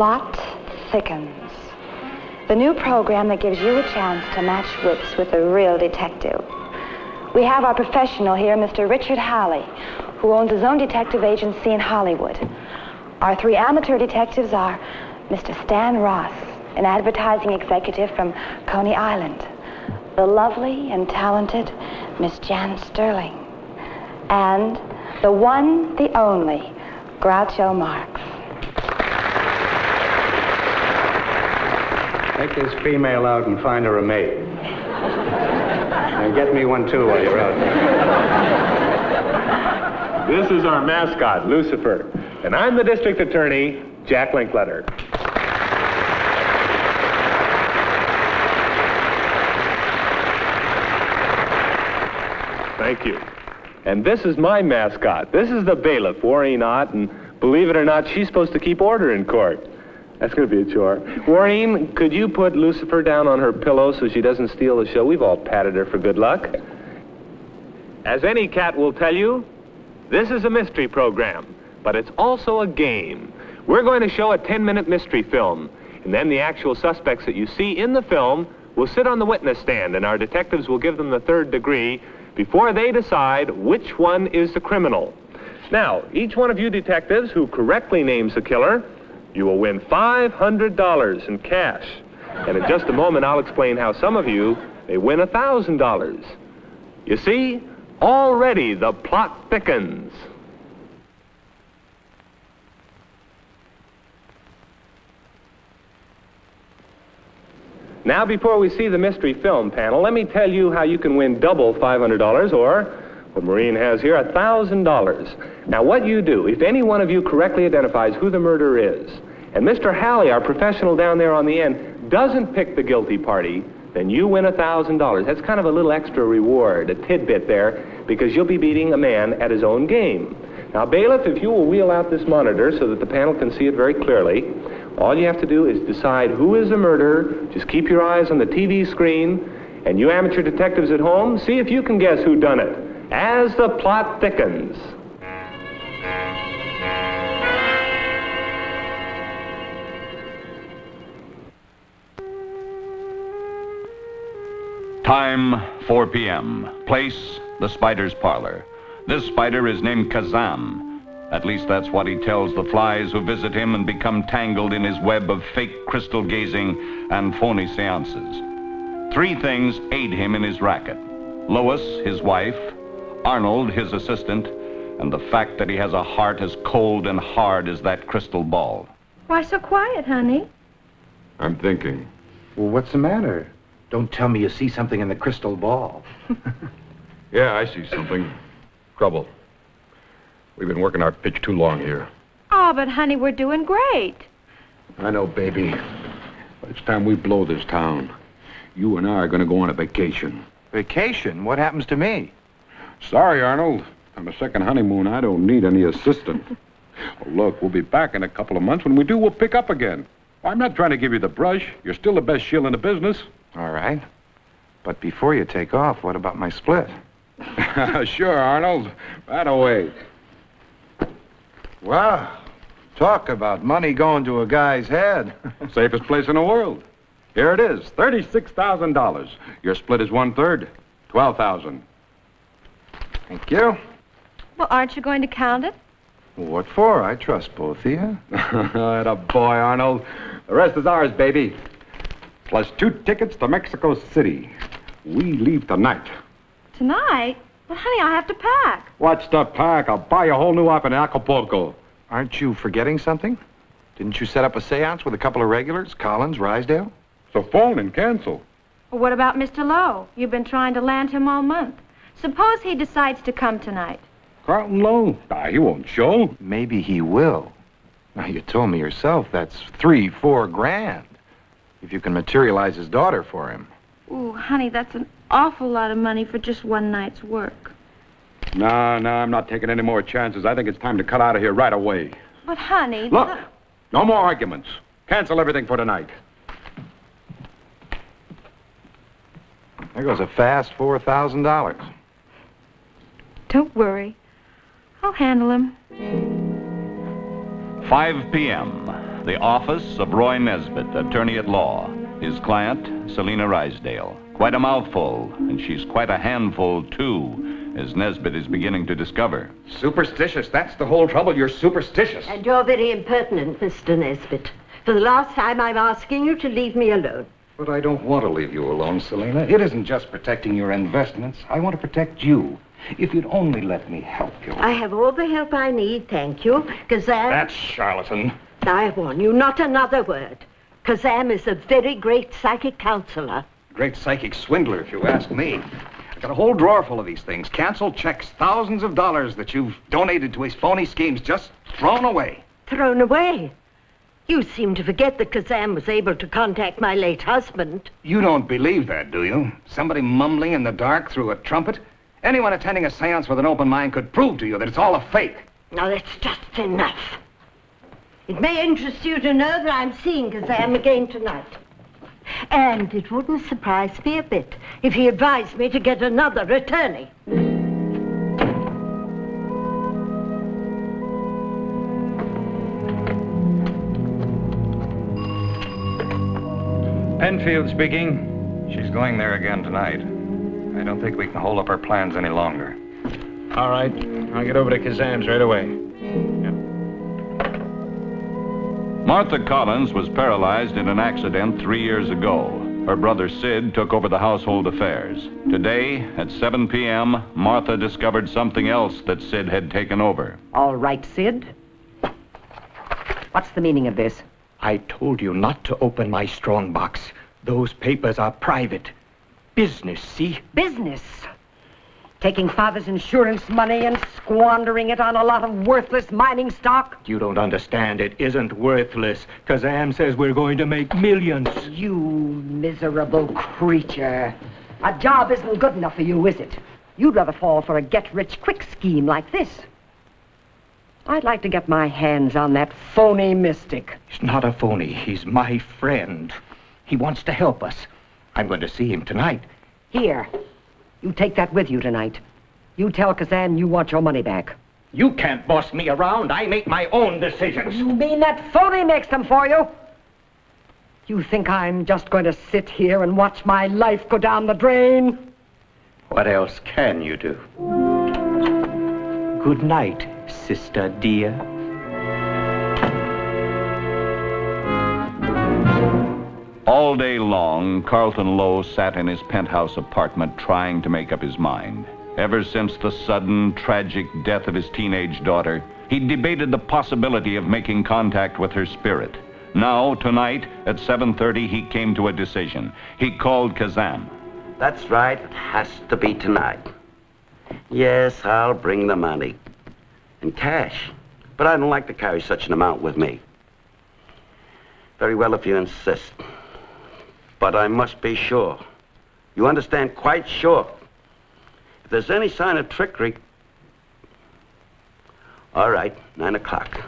plot thickens. The new program that gives you a chance to match wits with a real detective. We have our professional here, Mr. Richard Halley, who owns his own detective agency in Hollywood. Our three amateur detectives are Mr. Stan Ross, an advertising executive from Coney Island, the lovely and talented Miss Jan Sterling, and the one, the only, Groucho Marx. Take this female out and find her a mate. And get me one, too, while you're out there. This is our mascot, Lucifer. And I'm the district attorney, Jack Linkletter. Thank you. And this is my mascot. This is the bailiff, Maureen Ott, and believe it or not, she's supposed to keep order in court. That's going to be a chore. Maureen, could you put Lucifer down on her pillow so she doesn't steal the show? We've all patted her for good luck. As any cat will tell you, this is a mystery program, but it's also a game. We're going to show a 10-minute mystery film, and then the actual suspects that you see in the film will sit on the witness stand, and our detectives will give them the third degree before they decide which one is the criminal. Now, each one of you detectives who correctly names the killer, you will win $500 in cash. And in just a moment, I'll explain how some of you may win $1,000. You see, already the plot thickens. Now, before we see the mystery film panel, let me tell you how you can win double $500, or what Maureen has here, $1,000. Now, what you do, if any one of you correctly identifies who the murderer is, and Mr. Halley, our professional down there on the end, doesn't pick the guilty party, then you win $1,000. That's kind of a little extra reward, a tidbit there, because you'll be beating a man at his own game. Now, bailiff, if you will wheel out this monitor so that the panel can see it very clearly, all you have to do is decide who is the murderer. Just keep your eyes on the TV screen, and you amateur detectives at home, see if you can guess who done it as the plot thickens. Time, 4 p.m. Place, the Spider's Parlor. This spider is named Kazam. At least that's what he tells the flies who visit him and become tangled in his web of fake crystal gazing and phony seances. 3 things aid him in his racket: Lois, his wife; Arnold, his assistant; and the fact that he has a heart as cold and hard as that crystal ball. Why so quiet, honey? I'm thinking. Well, what's the matter? Don't tell me you see something in the crystal ball. Yeah, I see something. Trouble. We've been working our pitch too long here. Oh, but honey, we're doing great. I know, baby. But it's time we blow this town. You and I are going to go on a vacation. Vacation? What happens to me? Sorry, Arnold. On a second honeymoon, I don't need any assistant. Oh, look, we'll be back in a couple of months. When we do, we'll pick up again. I'm not trying to give you the brush. You're still the best shill in the business. All right. But before you take off, what about my split? Sure, Arnold. Right away. Wow. Talk about money going to a guy's head. Safest place in the world. Here it is, $36,000. Your split is 1/3, $12,000. Thank you. Well, aren't you going to count it? What for? I trust both of you. Atta boy, Arnold. The rest is ours, baby. Plus 2 tickets to Mexico City. We leave tonight. Tonight? But, honey, I have to pack. What's the pack? I'll buy you a whole new outfit in Acapulco. Aren't you forgetting something? Didn't you set up a seance with a couple of regulars, Collins, Rysdale? So phone and cancel. Well, what about Mr. Lowe? You've been trying to land him all month. Suppose he decides to come tonight. Carlton Lowe? He won't show. Maybe he will. Now, you told me yourself that's $3-4 grand. If you can materialize his daughter for him. Ooh, honey, that's an awful lot of money for just one night's work. No, I'm not taking any more chances. I think it's time to cut out of here right away. But, honey... Look, no more arguments. Cancel everything for tonight. There goes a fast $4,000. Don't worry. I'll handle him. 5 p.m. The office of Roy Nesbitt, attorney at law. His client, Selina Rysdale. Quite a mouthful, and she's quite a handful, too, as Nesbitt is beginning to discover. Superstitious. That's the whole trouble. You're superstitious. And you're very impertinent, Mr. Nesbitt. For the last time, I'm asking you to leave me alone. But I don't want to leave you alone, Selina. It isn't just protecting your investments. I want to protect you. If you'd only let me help you. I have all the help I need, thank you. Kazam... That's charlatan. I warn you, not another word. Kazam is a very great psychic counselor. Great psychic swindler, if you ask me. I've got a whole drawer full of these things. Canceled checks, thousands of dollars that you've donated to his phony schemes, just thrown away. Thrown away? You seem to forget that Kazam was able to contact my late husband. You don't believe that, do you? Somebody mumbling in the dark through a trumpet? Anyone attending a seance with an open mind could prove to you that it's all a fake. Now, that's just enough. It may interest you to know that I'm seeing Kazam again tonight. And it wouldn't surprise me a bit if he advised me to get another attorney. Penfield speaking. She's going there again tonight. I don't think we can hold up our plans any longer. All right. I'll get over to Kazam's right away. Martha Collins was paralyzed in an accident 3 years ago. Her brother Sid took over the household affairs. Today, at 7 p.m., Martha discovered something else that Sid had taken over. All right, Sid. What's the meaning of this? I told you not to open my strong box. Those papers are private. Business, see? Business? Taking Father's insurance money and squandering it on a lot of worthless mining stock? You don't understand. It isn't worthless. Kazam says we're going to make millions. You miserable creature. A job isn't good enough for you, is it? You'd rather fall for a get-rich-quick scheme like this. I'd like to get my hands on that phony mystic. He's not a phony. He's my friend. He wants to help us. I'm going to see him tonight. Here. You take that with you tonight. You tell Kazam you want your money back. You can't boss me around. I make my own decisions. You mean that phony makes them for you? You think I'm just going to sit here and watch my life go down the drain? What else can you do? Good night, sister dear. All day long, Carlton Lowe sat in his penthouse apartment trying to make up his mind. Ever since the sudden, tragic death of his teenage daughter, he debated the possibility of making contact with her spirit. Now, tonight, at 7:30, he came to a decision. He called Kazam. That's right. It has to be tonight. Yes, I'll bring the money. In cash. But I don't like to carry such an amount with me. Very well, if you insist. But I must be sure. You understand, quite sure. If there's any sign of trickery... All right, 9 o'clock.